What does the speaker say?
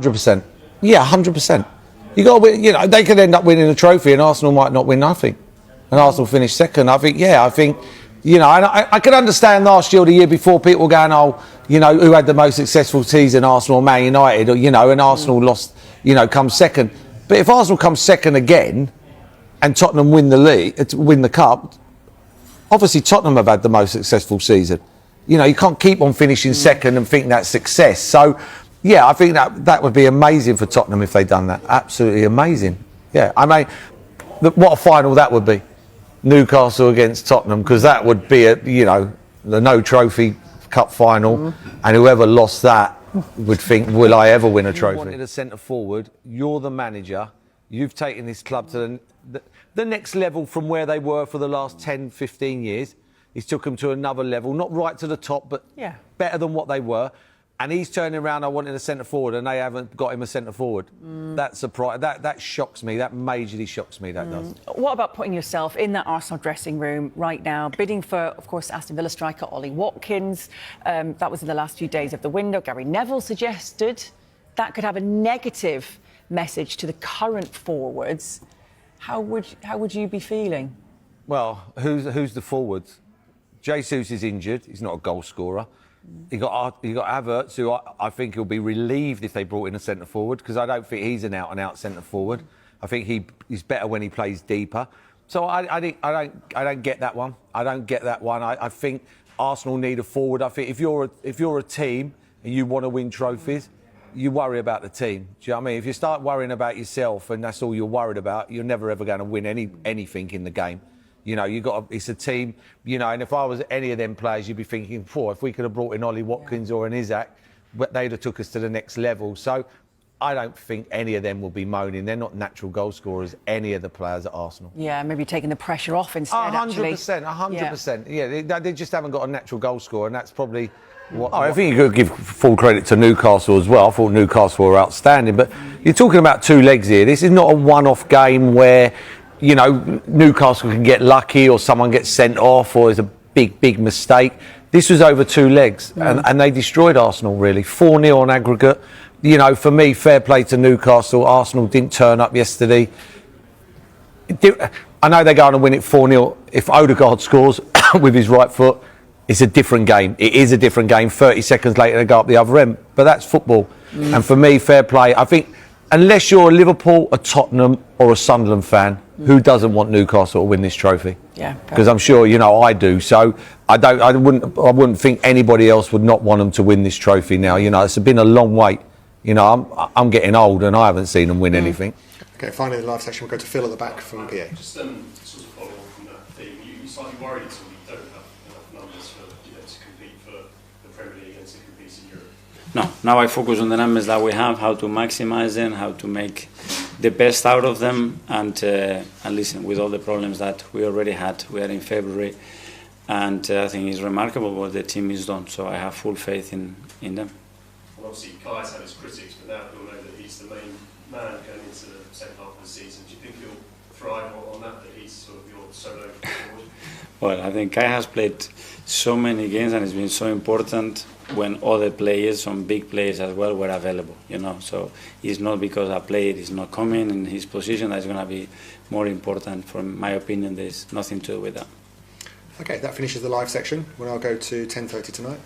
100%. Yeah, 100%. You got to win, you know, they could end up winning a trophy and Arsenal might not win nothing. And Arsenal finish second. I think, you know, and I could understand last year or the year before people going, oh, you know, who had the most successful season, Arsenal or Man United, or, you know, and Arsenal lost, you know, comes second. But if Arsenal comes second again and Tottenham win the league, win the cup, obviously Tottenham have had the most successful season. You know, you can't keep on finishing second and think that's success. So, yeah, I think that would be amazing for Tottenham if they'd done that. Absolutely amazing. Yeah, I mean, what a final that would be. Newcastle against Tottenham, because that would be the no trophy cup final, and whoever lost that would think, will I ever win a trophy? You wanted a centre forward, you're the manager, you've taken this club to the next level from where they were for the last 10, 15 years. He's took them to another level, not right to the top, but better than what they were. And he's turning around, I wanted a centre forward, and they haven't got him a centre forward. That's surprising. That shocks me. That majorly shocks me, that does. What about putting yourself in that Arsenal dressing room right now, bidding for, of course, Aston Villa striker Ollie Watkins? That was in the last few days of the window. Gary Neville suggested that could have a negative message to the current forwards. How would you be feeling? Well, who's the forwards? Jesus is injured. He's not a goal scorer. You got Havertz, who I think he'll be relieved if they brought in a centre forward, because I don't think he's an out-and-out centre forward. I think he's better when he plays deeper. So I don't get that one. I don't get that one. I think Arsenal need a forward. I think if you're a team and you want to win trophies, you worry about the team. Do you know what I mean? If you start worrying about yourself and that's all you're worried about, you're never ever going to win anything in the game. You know, it's a team, you know, and if I was any of them players, you'd be thinking, if we could have brought in Ollie Watkins or an Isaac, they'd have took us to the next level. So I don't think any of them will be moaning. They're not natural goal scorers, any of the players at Arsenal. Yeah, maybe taking the pressure off instead, 100%, 100%. Yeah, they just haven't got a natural goal scorer, and that's probably what... I think you could give full credit to Newcastle as well. I thought Newcastle were outstanding, but you're talking about two legs here. This is not a one-off game where... You know, Newcastle can get lucky or someone gets sent off or there's a big mistake. This was over two legs and they destroyed Arsenal, really. 4-0 on aggregate. You know, for me, fair play to Newcastle. Arsenal didn't turn up yesterday. I know they're going to win it 4-0. If Odegaard scores with his right foot, it's a different game. It is a different game. 30 seconds later, they go up the other end. But that's football. And for me, fair play. I think unless you're a Liverpool, a Tottenham or a Sunderland fan, who doesn't want Newcastle to win this trophy? Yeah, because I'm sure I do. So I wouldn't think anybody else would not want them to win this trophy now. You know, it's been a long wait. You know, I'm getting old and I haven't seen them win anything. Okay, finally in the live section we'll go to Phil at the back from PA. Just sort of follow on from that theme. You're slightly worried until we don't have enough numbers for to compete for the Premier League and to compete in Europe. No, now I focus on the numbers that we have, how to maximize them, how to make the best out of them, and listen, with all the problems that we already had, we are in February, and I think it's remarkable what the team has done, so I have full faith in them. And obviously Kai's had his critics, but now we'll know that he's the main man going into the second half of the season. Do you think he'll thrive on that he's sort of your solo forward? Well, I think Kai has played so many games and it's been so important when other players, some big players as well, were available, So it's not because a player is not coming in his position that's going to be more important. From my opinion, there's nothing to do with that. Okay, that finishes the live section. We'll now go to 10:30 tonight.